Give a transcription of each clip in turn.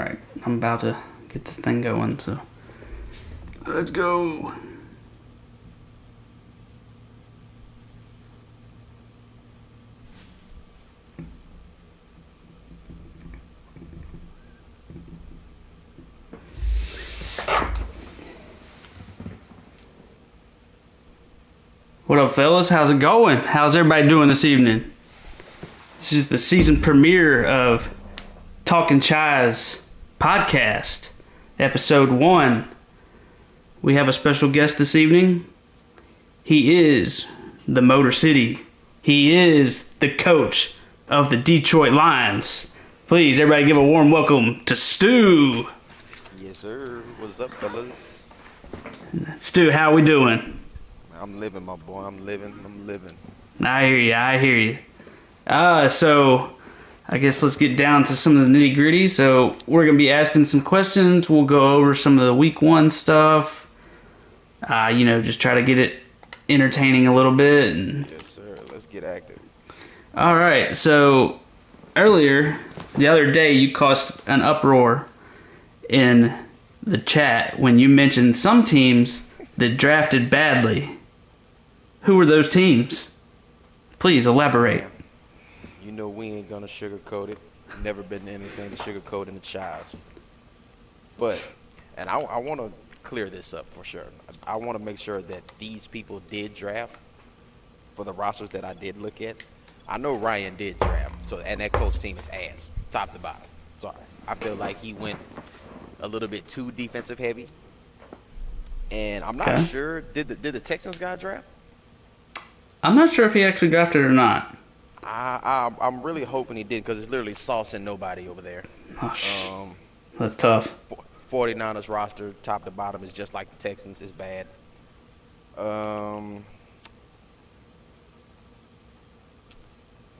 Alright, I'm about to get this thing going, so let's go. What up, fellas? How's it going? How's everybody doing this evening? This is the season premiere of Talking Chise Podcast, episode 1. We have a special guest this evening. He is the Motor City. He is the coach of the Detroit Lions. Please, everybody give a warm welcome to Stu. Yes, sir. What's up, fellas? Stu, how we doing? I'm living, my boy. I'm living. I hear you. So I guess let's get down to some of the nitty gritty. So we're going to be asking some questions. We'll go over some of the week 1 stuff. Just try to get it entertaining a little bit. Yes, sir. Let's get active. All right. So the other day, you caused an uproar in the chat when you mentioned some teams that drafted badly. Who were those teams? Please elaborate. Man, you know we ain't gonna sugarcoat it. Never been anything to sugarcoat in the Chise. But, and I want to clear this up for sure. I want to make sure that these people did draft for the rosters that I did look at. I know Ryan did draft, and that Colts team is ass, top to bottom. Sorry, I feel like he went a little bit too defensive heavy, and I'm not sure. Did the Texans guy draft? I'm not sure if he actually drafted or not. I'm really hoping he did, because it's literally sauce and nobody over there. Oh, that's tough. 49ers roster, top to bottom, is just like the Texans. Is bad.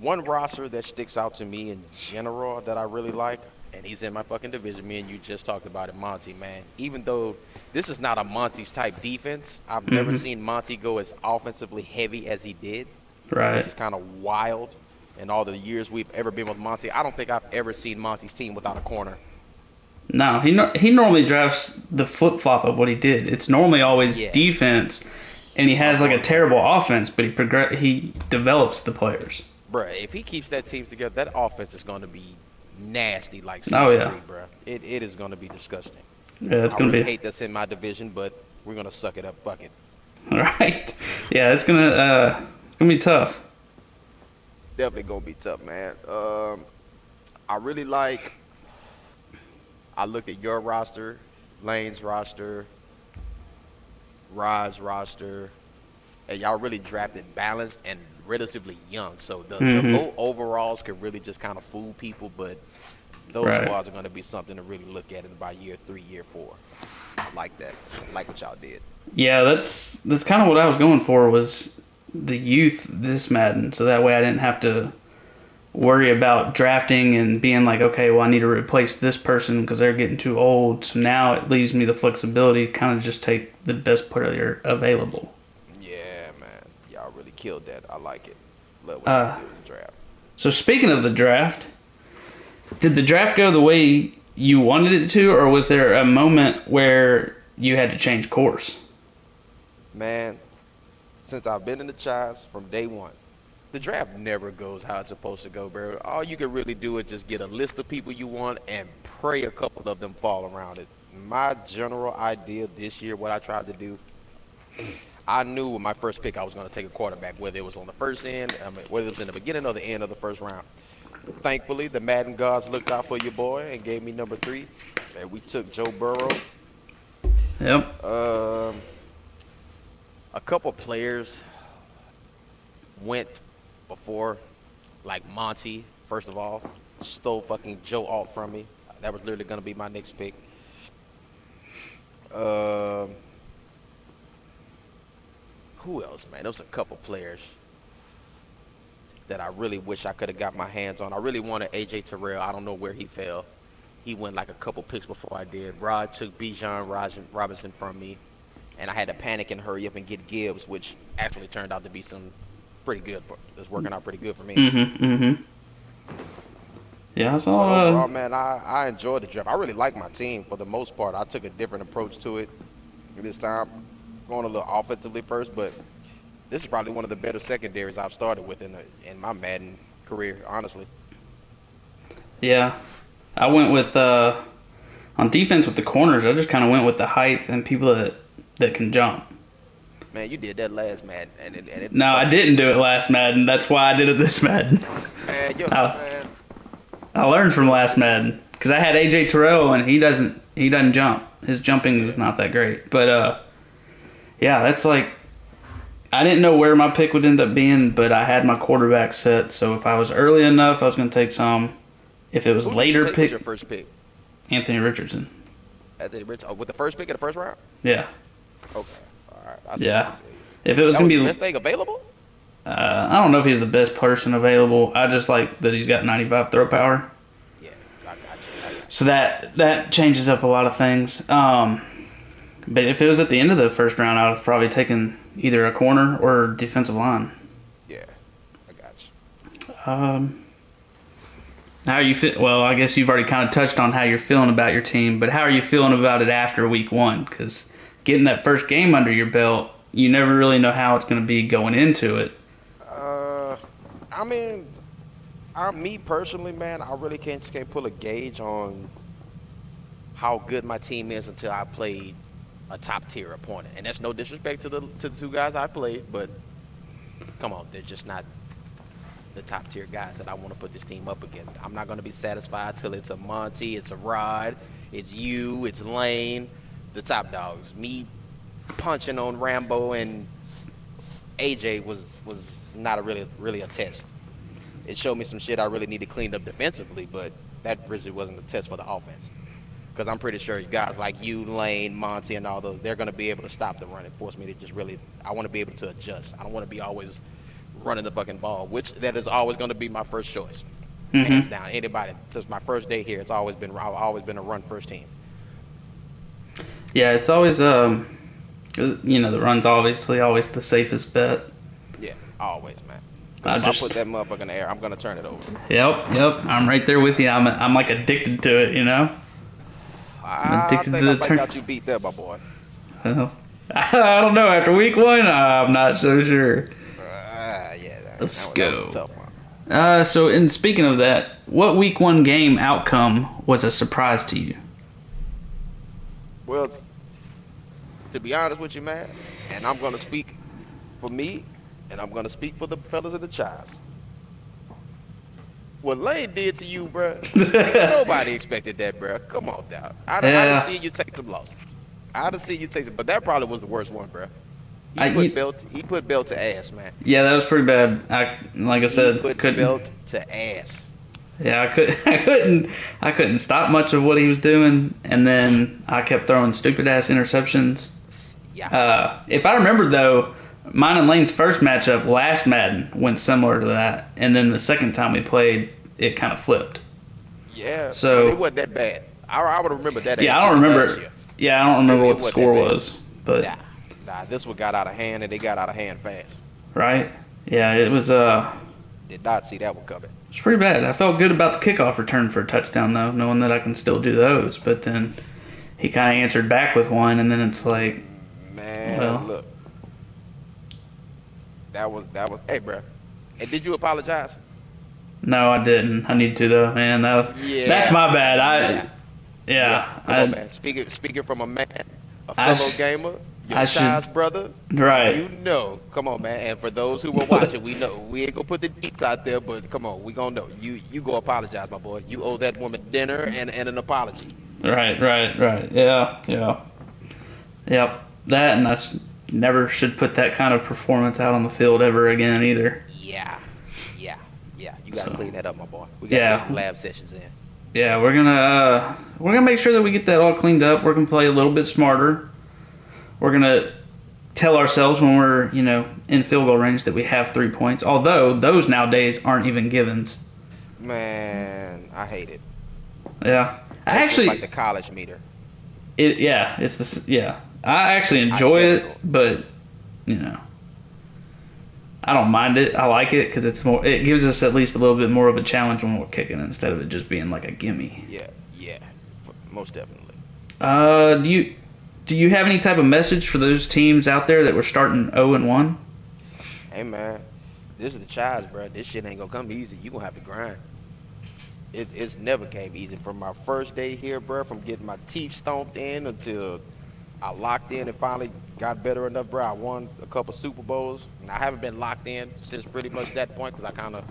One roster that sticks out to me in general that I really like, and he's in my fucking division. Me and you just talked about it, Monty, man. Even though this is not a Monty's type defense, I've never seen Monty go as offensively heavy as he did. Right. Which is kind of wild. In all the years we've ever been with Monty, I don't think I've ever seen Monty's team without a corner. No, he normally drafts the flip-flop of what he did. It's normally always defense, and he has like a terrible offense, but he develops the players. Bruh, if he keeps that team together, that offense is going to be nasty like yeah. bruh. It is going to be disgusting. Yeah, it's going to be. I hate that's in my division, but we're going to suck it up. Fuck it. All right. Yeah, it's gonna be tough. Definitely going to be tough, man. I look at your roster, Lane's roster, Rod's roster, and y'all really drafted balanced and relatively young. So the low overalls could really just kind of fool people, but those squads are going to be something to really look at in by year 3, year 4. I like that. I like what y'all did. Yeah, that's kind of what I was going for, was the youth this Madden, so that way I didn't have to worry about drafting and being like, okay, well, I need to replace this person because they're getting too old. So now it leaves me the flexibility to kind of just take the best player available. Yeah, man. Y'all really killed that. I like it. Love what y'all did with the draft. So speaking of the draft, did the draft go the way you wanted it to, or was there a moment where you had to change course? Man, since I've been in the Chise from day one, the draft never goes how it's supposed to go, bro. All you can really do is just get a list of people you want and pray a couple of them fall around it. My general idea this year, what I tried to do, I knew with my first pick I was going to take a quarterback, whether it was on the first end, whether it was in the beginning or the end of the first round. Thankfully, the Madden gods looked out for your boy and gave me number 3, and we took Joe Burrow. Yep. A couple players went before, like Monty, first of all, stole fucking Joe Alt from me. That was literally going to be my next pick. Who else, man? There was a couple players that I really wish I could have got my hands on. I really wanted AJ Terrell. I don't know where he fell. He went like a couple picks before I did. Rod took Bijan Robinson from me, and I had to panic and hurry up and get Gibbs, which actually turned out to be some pretty good. It's working out pretty good for me. Yeah, I But saw. overall, man, I enjoyed the draft. I really like my team for the most part. I took a different approach to it this time, going a little offensively first, but this is probably one of the better secondaries I've started with in my Madden career, honestly. Yeah, I went with on defense with the corners. I just kind of went with the height and people that can jump. Man, you did that last Madden, and it No, I fucked you didn't up. do it last Madden. That's why I did it this Madden. Man, yo, I, man, I learned from last bullshit. Madden because I had AJ Terrell and he doesn't jump. His jumping is Yeah. not that great. But yeah, that's like I didn't know where my pick would end up being, but I had my quarterback set. So if I was early enough, I was going to take some. If it was Who did you later, take with your pick first pick? Anthony Richardson. With the first pick of the first round? Yeah, Okay. All right. I see. yeah. I see. If it was That going was the to be, best thing available? I don't know if he's the best person available. I just like that he's got 95 throw power. Yeah, I got you. I got you. So that changes up a lot of things. But if it was at the end of the first round, I would have probably taken either a corner or defensive line. Yeah, I got you. How are you feel? Well, I guess you've already kind of touched on how you're feeling about your team, but how are you feeling about it after week one? Because getting that first game under your belt, you never really know how it's going to be going into it. Uh, I mean, me personally, man, I really can't pull a gauge on how good my team is until I played a top tier opponent. And that's no disrespect to the two guys I played, but come on, they're just not the top tier guys that I want to put this team up against. I'm not going to be satisfied till it's a Monty, it's a Rod, it's you, it's Lane, the top dogs. Me punching on Rambo and AJ was not a really a test. It showed me some shit I really need to clean up defensively, but that really wasn't a test for the offense. Because I'm pretty sure guys like you, Lane, Monty, and all those, they're going to be able to stop the run and force me to just really. I want to be able to adjust. I don't want to be always running the fucking ball, which that is always going to be my first choice, hands Mm-hmm. down. Anybody, since my first day here, I've always been a run first team. Yeah, it's always the run's obviously always the safest bet. Yeah, always, man. Because I if I just put that motherfucker in the air, I'm going to turn it over. yep. I'm right there with you. I'm like addicted to it. I'm I addicted to think I the might turn. got you beat there, my boy. Well, I don't know. After week one, I'm not so sure. Yeah, Let's that was a go. tough one. So, in speaking of that, what week one game outcome was a surprise to you? Well, to be honest with you, man, and I'm going to speak for me, and I'm going to speak for the fellas in the Chise. What Lane did to you, bruh, nobody expected that, bruh. Come on, dog. I'd have Yeah, seen you take some loss. I'd have seen you take some, but that probably was the worst one, bruh. He I put you, belt. He put belt to ass, man. yeah, that was pretty bad. Like I He said, put couldn't. belt to ass. Yeah, I couldn't stop much of what he was doing, and then I kept throwing stupid ass interceptions. Yeah, If I remember though, mine and Lane's first matchup last Madden went similar to that, and then the second time we played, it kind of flipped. yeah, but it So wasn't that bad. I would remember that yeah, ass I don't whooping last remember. year. Yeah, I don't remember It what the wasn't score that bad. was, but Nah, this one got out of hand, and they got out of hand fast. right? Yeah, it was Did not see that one coming. it's pretty bad. I felt good about the kickoff return for a touchdown though, knowing that I can still do those. But then he kind of answered back with one, and then it's like, Man, well, look, that was. Hey, bro. And did you apologize? no, I didn't. I need to though, man. That's Yeah, my bad. yeah, yeah. Yeah, Come on, man. Speaking from a man, a I, fellow gamer, your I size should brother. right. You know. Come on, man. And for those who were watching, we know we ain't gonna put the deeps out there, but come on, we gonna know. You go apologize, my boy. You owe that woman dinner and an apology. Right. Yeah. Yep. That, and never should put that kind of performance out on the field ever again either. Yeah, yeah, yeah. You gotta So clean that up, my boy. We gotta get some yeah, lab sessions in. yeah. We're gonna make sure that we get that all cleaned up. We're gonna play a little bit smarter. We're gonna tell ourselves when we're in field goal range that we have 3 points. Although those nowadays aren't even givens. Man, I hate it. Yeah. I That's just like actually, the college meter. it's yeah. I actually I enjoy never it, go. but you know, I don't mind it. I like it because it gives us at least a little bit more of a challenge when we're kicking instead of it just being like a gimme. Yeah, yeah, most definitely. Do you have any type of message for those teams out there that were starting 0-1? Hey man, this is the Chise, bro. This shit ain't gonna come easy. You gonna have to grind. It's never came easy. From my first day here, bro, from getting my teeth stomped in until I locked in and finally got better enough, bro. I won a couple Super Bowls, and I haven't been locked in since pretty much that point because I kind of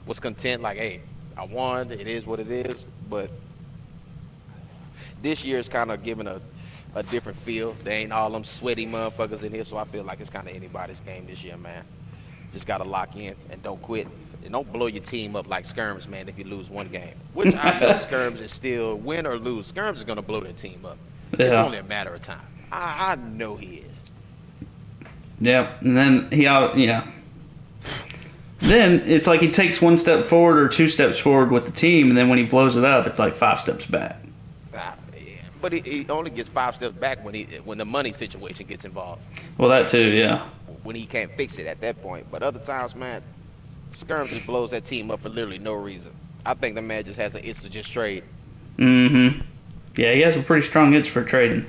was content, like, hey, I won. It is what it is. But this year is kind of giving a different feel. There ain't all them sweaty motherfuckers in here, so I feel like it's kind of anybody's game this year, man. Just gotta lock in and don't quit. And don't blow your team up like Skirms, man, if you lose one game. Which I know Skirms is still win or lose. Skirms is gonna blow their team up. It's Yeah. only a matter of time. I know he is. Yeah, and then yeah. Then it's like he takes one step forward or two steps forward with the team, and then when he blows it up, it's like 5 steps back. Yeah. But he only gets 5 steps back when the money situation gets involved. Well, that too, yeah. When he can't fix it at that point. But other times, man, Skirms just blows that team up for literally no reason. I think the man just has an itch to just trade. Mm-hmm. Yeah, he has a pretty strong itch for trading.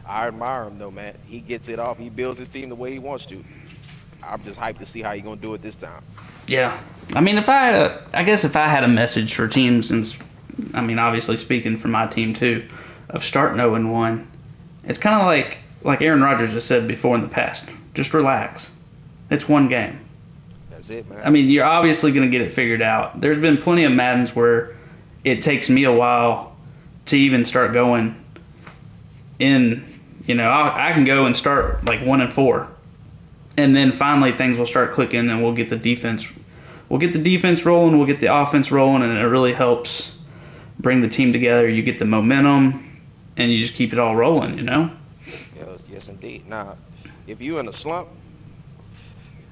I admire him though, man. He gets it off. He builds his team the way he wants to. I'm just hyped to see how he's gonna do it this time. Yeah. I mean, I guess if I had a message for teams, and I mean, obviously speaking for my team too, of starting 0-1, it's kind of like Aaron Rodgers has said before in the past. Just relax. It's one game. That's it, man. I mean, you're obviously going to get it figured out. There's been plenty of Maddens where it takes me a while to even start going in. You know, I can go and start like 1-4, and then finally things will start clicking, and we'll get the defense rolling, we'll get the offense rolling, and it really helps bring the team together. You get the momentum, and you just keep it all rolling. You know. Yes, indeed. Now, if you're in a slump,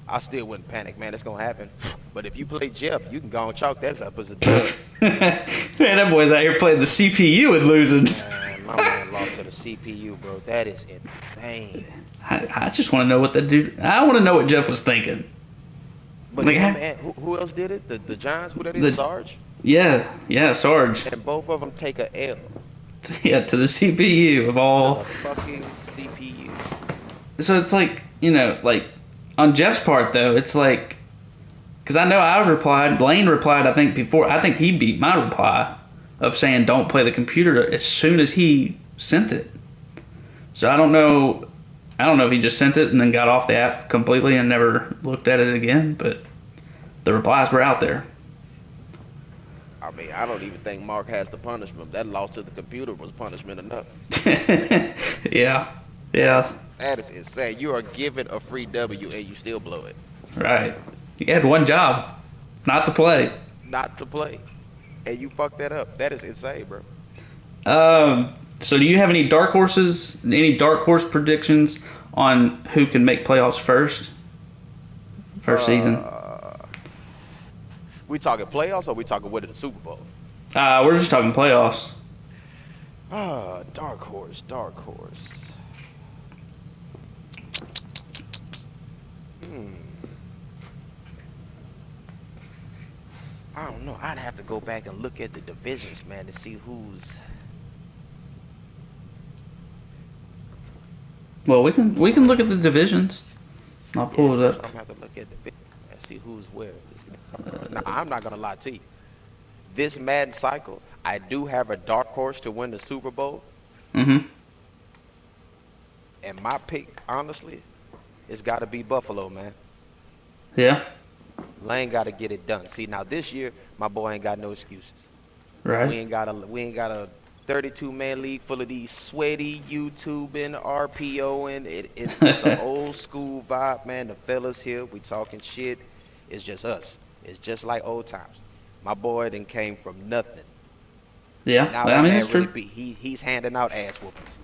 I still wouldn't panic, man. It's gonna happen. But if you play Jeff, you can go and chalk that up as a dub. Man, that boy's out here playing the CPU and losing. Man, my man lost to the CPU, bro. That is insane. I just want to know what that dude. I want to know what Jeff was thinking. But Like, yeah, man, who else did it? The Giants? Who that is? Sarge? Yeah, Sarge. And both of them take a L. Yeah, to the CPU of all. To the fucking CPU. So it's like, you know, like on Jeff's part though, it's like, because I know Lane replied, I think he beat my reply of saying don't play the computer as soon as he sent it. So I don't know if he just sent it and then got off the app completely and never looked at it again, but the replies were out there. I mean, I don't even think Mark has the punishment. That loss to the computer was punishment enough. Yeah. That is insane. You are given a free W and you still blow it. Right. You had one job, not to play. Not to play. And you fucked that up. That is insane, bro. So do you have any dark horse predictions on who can make playoffs first season? We talking playoffs or we talking winning the Super Bowl? We're just talking playoffs. Dark horse. I don't know. I'd have to go back and look at the divisions, man, to see who's. Well, we can look at the divisions. I'll pull it up. I'm gonna have to look at the divisions and see who's where. Now, I'm not gonna lie to you. This Madden cycle, I do have a dark horse to win the Super Bowl. Mm-hmm. And my pick, honestly, it's got to be Buffalo, man. Yeah. Lane got to get it done. See, now this year, my boy ain't got no excuses. Right. We ain't got a 32-man league full of these sweaty YouTubing, RPOing. It's an old school vibe, man. The fellas here, we talking shit. It's just us. It's just like old times. My boy done came from nothing. Yeah, now I mean, it's true. He's handing out ass whoopings.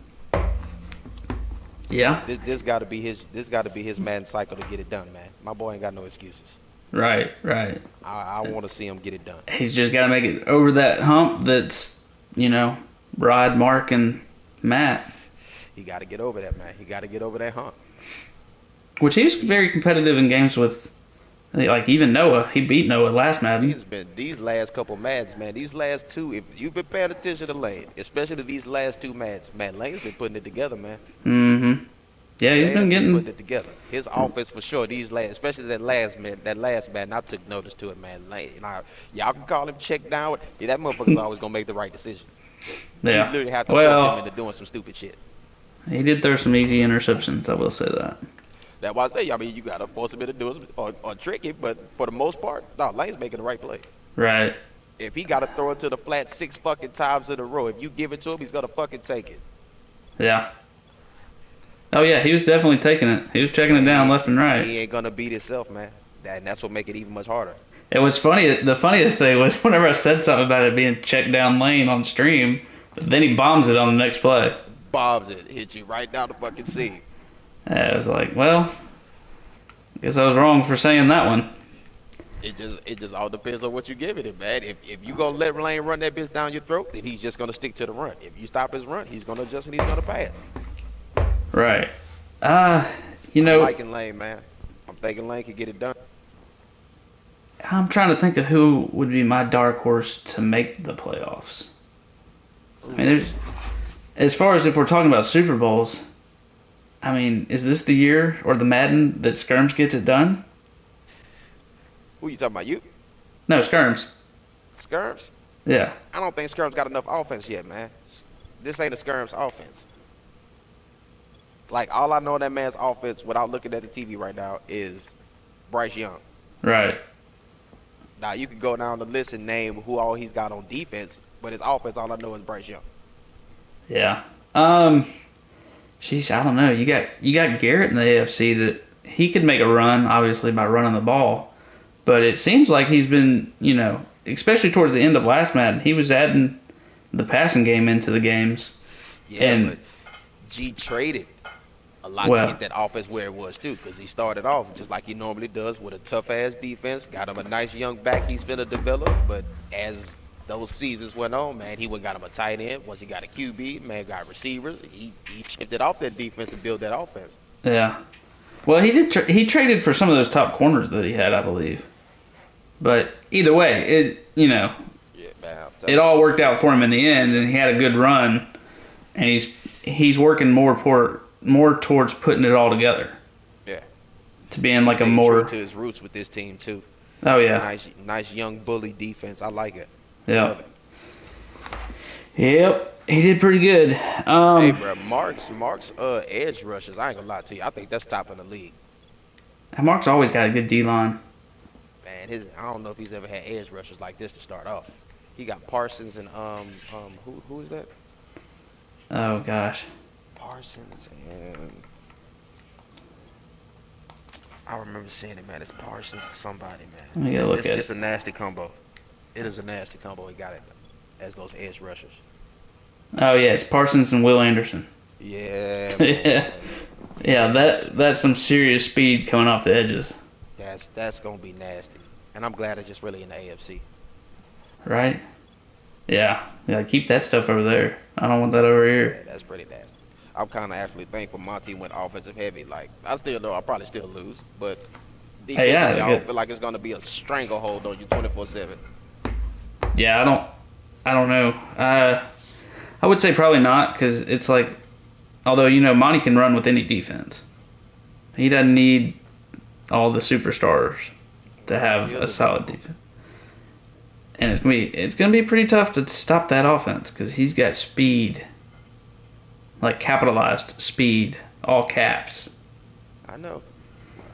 Yeah. This got to be his Madden cycle to get it done, man. My boy ain't got no excuses. Right. I want to see him get it done. He's just got to make it over that hump that's, Rod, Mark, and Matt. He got to get over that, man. He got to get over that hump. Which he's very competitive in games with, like, even Noah. He beat Noah last Madden. He's been these last couple Mads, man. These last two, if you've been paying attention to Lane, especially these last two Mads, man, Lane's been putting it together, man. Mm-hmm. Yeah, he's Lane has been been putting getting. it together. His offense for sure. These last, especially that last man, I took notice to it, man. Lane, now, y'all can call him check down. Yeah, that motherfucker's always gonna make the right decision. You Yeah. literally have to force him Well, into doing some stupid shit. he did throw some easy interceptions. I will say that. That's why I say, I mean, you gotta force him into doing some, or trick him, but for the most part, no, Lane's making the right play. Right. If he gotta throw it to the flat 6 fucking times in a row, if you give it to him, he's gonna fucking take it. Yeah. Oh yeah, he was definitely taking it. He was checking it down left and right. He ain't gonna beat himself, man. And that's what make it even much harder. It was funny. The funniest thing was whenever I said something about it being checked down lane on stream, but then he bombs it on the next play. Bobs it, hit you right down the fucking seam. I was like, well, guess I was wrong for saying that one. It just all depends on what you give it, man. If you gonna let Lane run that bitch down your throat, then he's just gonna stick to the run. If you stop his run, he's gonna adjust and he's gonna pass. Right. You I'm know, liking Lane, man. I'm thinking Lane can get it done. I'm trying to think of who would be my dark horse to make the playoffs. I mean, as far as if we're talking about Super Bowls, I mean, is this the year or the Madden that Skirms gets it done? Who you talking about? You? No, Skirms. Skirms? Yeah. I don't think Skirms got enough offense yet, man. This ain't a Skirms offense. Like, all I know of that man's offense without looking at the TV right now is Bryce Young. Right. Now, you can go down the list and name who all he's got on defense, but his offense, all I know is Bryce Young. Yeah. Sheesh, I don't know. You got Garrett in the AFC that he could make a run, obviously, by running the ball. But it seems like he's been, especially towards the end of last Madden, he was adding the passing game into the games. Yeah, but G traded a lot to get that offense where it was, too, because he started off just like he normally does with a tough-ass defense, got him a nice young back he's finna develop, but as those seasons went on, man, he went got him a tight end. Once he got a QB, man, got receivers. He shifted off that defense and built that offense. Yeah. Well, he did. He traded for some of those top corners that he had, I believe. But either way, Yeah, man, it all worked out for him in the end, and he had a good run, and he's working more towards putting it all together. Yeah. To being like a Stayed more true to his roots with this team too. Oh yeah. Nice young bully defense. I like it. Yeah. Love it. Yep, he did pretty good. Hey, bro, Mark's edge rushes. I ain't gonna lie to you. I think that's top in the league. Mark's always got a good D line. Man, I don't know if he's ever had edge rushers like this to start off. He got Parsons and who is that? Oh gosh. Parsons and I remember seeing it, man. It's Parsons and somebody, man. Let me go look at it. It's a nasty combo. It is a nasty combo. He got it as those edge rushers. Oh yeah, it's Parsons and Will Anderson. Yeah. Yeah. Yeah, that's some serious speed coming off the edges. That's gonna be nasty. And I'm glad it's just really in the AFC. Right? Yeah. Yeah, keep that stuff over there. I don't want that over here. Yeah, that's pretty nasty. I'm kind of actually thankful my team went offensive heavy. Like, I still know I'll probably still lose, but defensively, I don't feel like it's going to be a stranglehold on you 24/7. Yeah, I don't know. I would say probably not, because it's like, although, Monty can run with any defense. He doesn't need all the superstars to have a solid defense. And it's gonna be pretty tough to stop that offense, because he's got speed. Like capitalized speed, all caps. I know.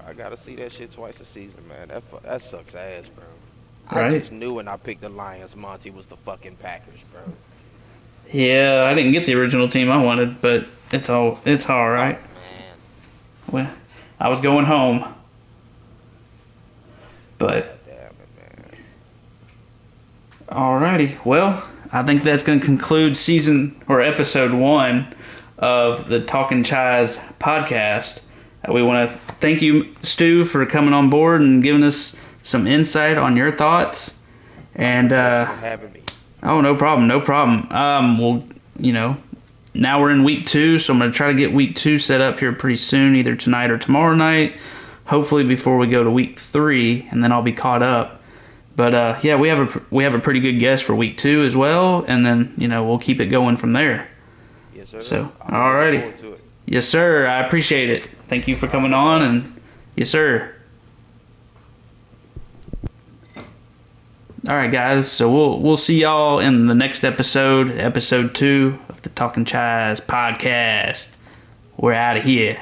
I gotta see that shit twice a season, man. That sucks ass, bro. Right? I just knew when I picked the Lions, Monty was the fucking Packers, bro. Yeah, I didn't get the original team I wanted, but it's all right. Oh, man. Well, I was going home, but Damn it, man. alrighty. Well, I think that's going to conclude episode 1 of the Talking Chise podcast. We want to thank you, Stu, for coming on board and giving us some insight on your thoughts. And Thanks for having me. oh, no problem. Well, now we're in week 2, so I'm going to try to get week 2 set up here pretty soon, either tonight or tomorrow night, hopefully before we go to week 3, and then I'll be caught up. But yeah, we have a pretty good guest for week 2 as well, and then we'll keep it going from there. Yes, sir. So, I'm alrighty. looking forward to it. Yes, sir. I appreciate it. Thank you for coming on, and yes, sir. All right, guys. So we'll see y'all in the next episode 2 of the Talking Chise Podcast. We're out of here.